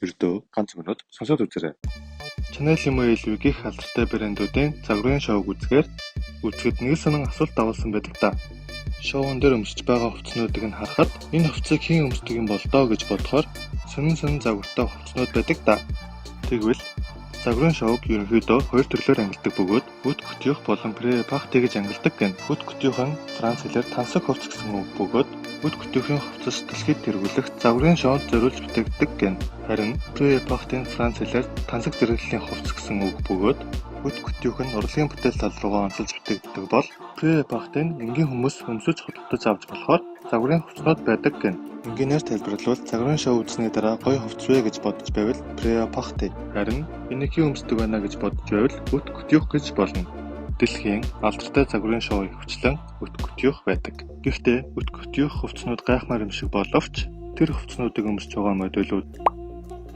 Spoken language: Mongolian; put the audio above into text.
Ердөө ганц өнөд сонсоод үзээрэй. Chanel Email гих алдартай брэндүүдийн загварын шоуг үзэхээр үзэхэд нэг сонин асуулт давуулсан байдаг та. Шоун дээр өмсөж байгаа хувцснуудыг нь харахад энэ хувцсыг хэн өмсдөг юм бол доо гэж бодохоор сонин загвартай хувцснууд байдаг та. Тэгвэл загварын шоуг ерөнхийдөө хоёр төрлөөр ангилдаг бөгөөд үт күтюх болон препахте гэж ангилдаг гэн. Үт күтюхэн франц хэлээр тансаг хувцс гэсэн үг бөгөөд үт күтюхийн хувцас дэлхийд тэргүүлэх загварын шоунд зориулж бүтээгддэг гэн. Харин препахтын франц хэлээр тансаг зэрэглэлийн хувцас гэсэн үг бөгөөд үт күтюх нь урлагийн бүтээл тал руугаа онцолж бүтээгддэг бол препахтын энгийн хүмүүс өмсөж худалдаж авч болохоор загварын хувцснууд байдаг гэн. Энгийнээр тайлбарлавал загварын шоу үзсний дараа гоё хувцсвэ гэж бодож байвал препахте. Харин энийг хэн өмсдөг байна гэж бодож байвал үт күтюх гэж болно. Дэлхийн алдартай загварын шоу ихэвчлэн үт күтюх байдаг. Гэхдээ үт күтюх хувцснууд гайхмаар юм шиг боловч тэр хувцснуудыг өмсөж байгаа модулууд